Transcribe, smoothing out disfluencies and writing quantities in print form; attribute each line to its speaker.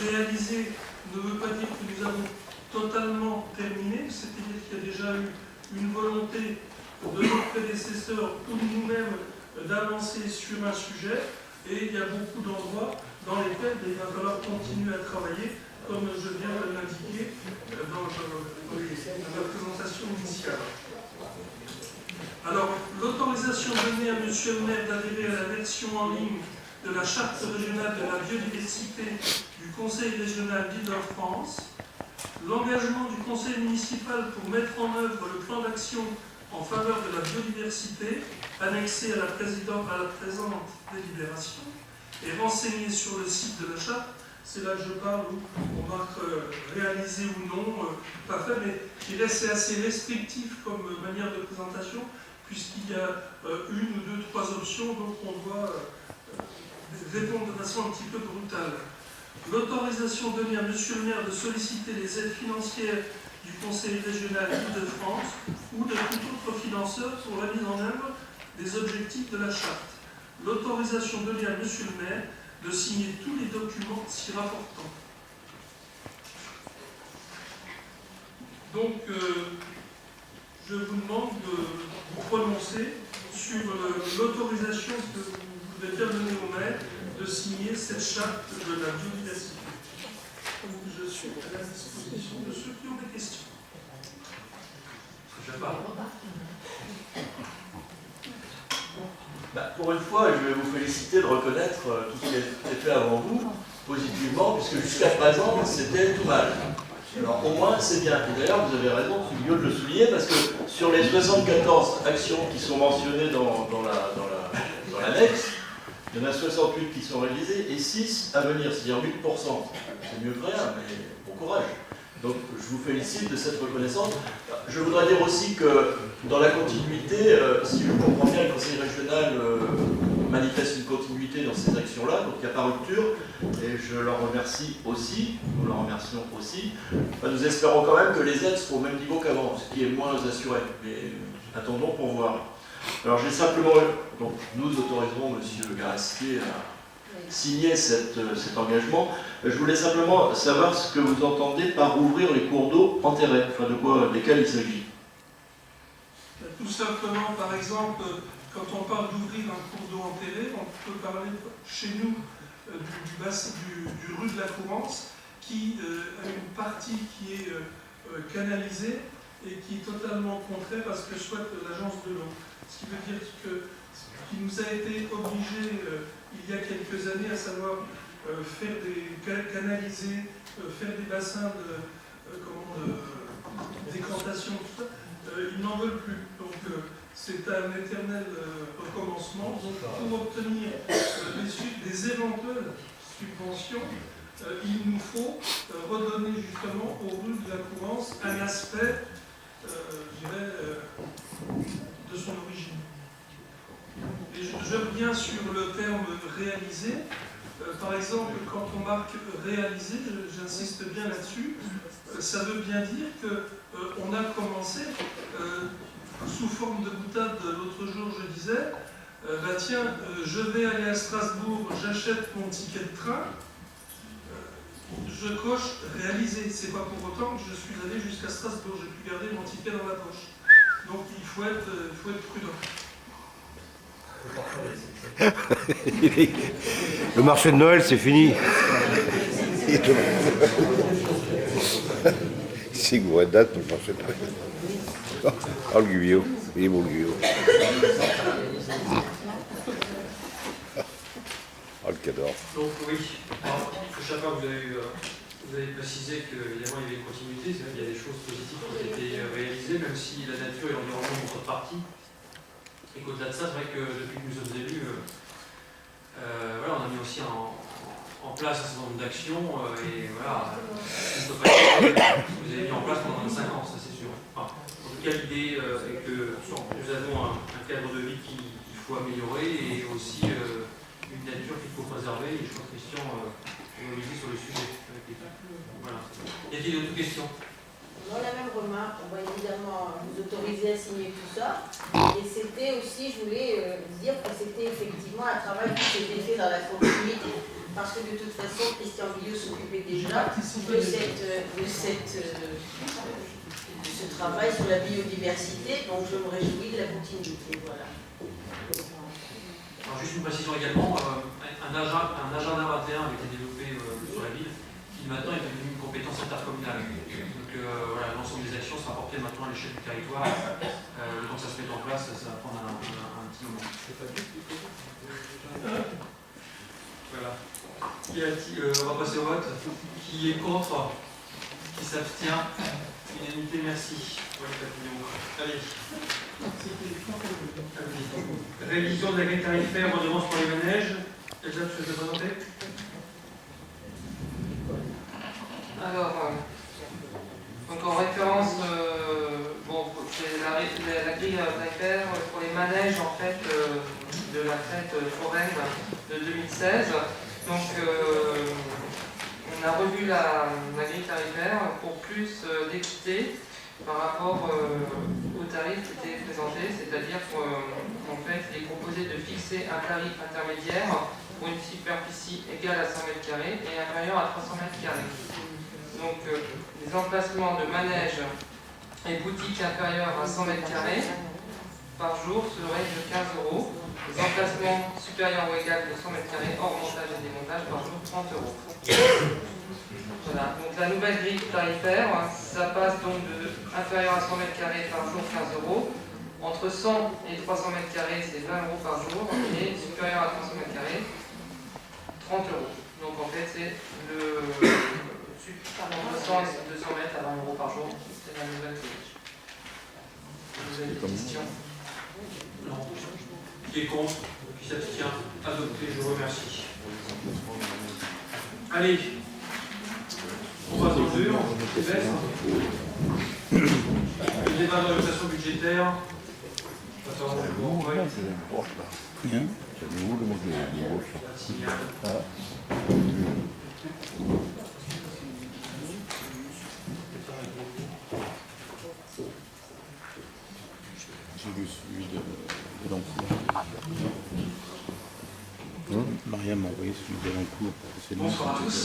Speaker 1: réalisé ne veut pas dire que nous avons totalement terminé, c'est-à-dire qu'il y a déjà eu une volonté de nos prédécesseurs ou de nous-mêmes d'avancer sur un sujet, et il y a beaucoup d'endroits dans lesquels il va falloir continuer à travailler, comme je viens de l'indiquer dans la présentation initiale. Alors, l'autorisation donnée à M. le maire d'adhérer à la version en ligne de la charte régionale de la biodiversité du Conseil régional d'Île-de-France, l'engagement du Conseil municipal pour mettre en œuvre le plan d'action en faveur de la biodiversité, annexé à la présente délibération, et renseigné sur le site de la charte. C'est là que je parle où on marque réalisé ou non, pas fait, mais je dirais c'est assez restrictif comme manière de présentation, puisqu'il y a une ou deux, trois options, donc on doit répondre de façon un petit peu brutale. L'autorisation donnée à M. le maire de solliciter les aides financières du Conseil régional d'Île-de-France ou de tout autre financeur pour la mise en œuvre des objectifs de la charte. L'autorisation donnée à M. le maire de signer tous les documents s'y rapportant. Donc, je vous demande de vous prononcer sur l'autorisation que vous devez bien donner au maire de signer cette charte de la biodiversité. Je suis à la disposition de ceux qui ont des questions.
Speaker 2: Je parle. Pour une fois, je vais vous féliciter de reconnaître tout ce qui a été fait avant vous, positivement, puisque jusqu'à présent, c'était tout mal. Alors au moins, c'est bien. Et d'ailleurs, vous avez raison, c'est mieux de le souligner, parce que sur les 74 actions qui sont mentionnées dans l'annexe, il y en a 68 qui sont réalisées et 6 à venir, c'est-à-dire 8%. C'est mieux que rien, mais bon courage. Donc je vous félicite de cette reconnaissance. Je voudrais dire aussi que dans la continuité, si je comprends bien, le Conseil régional manifeste une continuité dans ces actions-là, donc il n'y a pas rupture, et je leur remercie aussi, nous leur remercions aussi. Nous espérons quand même que les aides seront au même niveau qu'avant, ce qui est moins assuré, mais attendons pour voir. Alors j'ai simplement, donc nous autoriserons M. Garastier à signer cet engagement. Je voulais simplement savoir ce que vous entendez par ouvrir les cours d'eau enterrés, enfin desquels il s'agit.
Speaker 1: Tout simplement, par exemple, quand on parle d'ouvrir un cours d'eau enterré, on peut parler chez nous du rue de la Courance, qui a une partie qui est canalisée et qui est totalement contraire à ce que souhaite l'agence de l'eau. Ce qui veut dire que ce qui nous a été obligé il y a quelques années, à savoir canaliser, faire des bassins de décantation, tout ça, ils n'en veulent plus. Donc c'est un éternel recommencement. Donc pour obtenir des éventuelles subventions, il nous faut redonner justement aux rues de la Courance un aspect, je dirais, de son origine. Et je reviens sur le terme réalisé. Par exemple, quand on marque réalisé, j'insiste bien là-dessus, ça veut bien dire qu'on a commencé, sous forme de boutade, l'autre jour je disais, tiens, je vais aller à Strasbourg, j'achète mon ticket de train, je coche réalisé. C'est pas pour autant que je suis allé jusqu'à Strasbourg, j'ai pu garder mon ticket dans la poche. Donc il faut être prudent.
Speaker 3: Le marché de Noël, c'est fini. C'est une vraie date pour le marché de Noël. Oh, le Guyot. Il est beau, le Guyot. Oh, le cador.
Speaker 4: Donc oui, chaque fois vous avez précisé qu'évidemment il y avait une continuité, c'est vrai qu'il y a des choses positives qui ont été réalisées, même si la nature et l'environnement en sont partie. Et qu'au-delà de ça, c'est vrai que depuis que nous sommes élus, voilà, on a mis aussi en place un certain nombre d'actions, et voilà, vous avez mis en place pendant 25 ans, ça c'est sûr. Enfin, en tout cas, l'idée est que nous avons un cadre de vie qu'il faut améliorer, et aussi une nature qu'il faut préserver, et je crois que Christian est mobilisé sur le sujet. Voilà. Y a-t-il d'autres questions?
Speaker 5: Dans la même remarque, on va évidemment vous autoriser à signer tout ça. Et c'était aussi, je voulais dire que c'était effectivement un travail qui s'était fait dans la continuité. parce que de toute façon, Christian Guillot s'occupait déjà de ce travail sur la biodiversité, donc je me réjouis de la continuité. Voilà.
Speaker 4: Alors juste une précision également, un agenda 21 avait été développé sur la ville, qui maintenant est devenu une compétence intercommunale. Donc voilà, l'ensemble des actions sera porté maintenant à l'échelle du territoire. Le temps que ça se mette en place, ça va prendre un petit moment. Voilà. On va passer au vote. Qui est contre? Qui s'abstient? Unanimité, merci. Allez. Révision de la grille tarifaire, redevance pour les manèges. Elsa, tu veux te présenter?
Speaker 6: Alors, donc en référence, c'est la grille tarifaire pour les manèges en fait de la fête foraine de 2016. Donc, on a revu la grille tarifaire pour plus d'équité par rapport aux tarifs qui étaient présentés, c'est-à-dire qu'en fait, il est proposé de fixer un tarif intermédiaire pour une superficie égale à 100 m² et inférieure à 300 m². Donc, les emplacements de manèges et boutiques inférieures à 100 m² par jour seraient de 15 €. Les emplacements supérieurs ou égaux de 100 m² hors montage et démontage par jour, 30 €. Voilà, donc la nouvelle grille tarifaire, ça passe donc de inférieur à 100 m² par jour, 15 €. Entre 100 et 300 m², c'est 20 € par jour. Et supérieur à 300 m², 30 €. Donc en fait, c'est le entre 100 et 200 mètres à 20 € par jour. C'est la nouvelle grille. Vous avez des questions?
Speaker 4: Non. Qui est contre? Qui s'abstient? Adopté, je vous remercie. Allez. On passe dans le dur. Le débat d'orientation budgétaire.
Speaker 7: J'ai vu celui de l'emploi. Mariam m'a envoyé celui de l'emploi.
Speaker 4: Bonsoir à tous.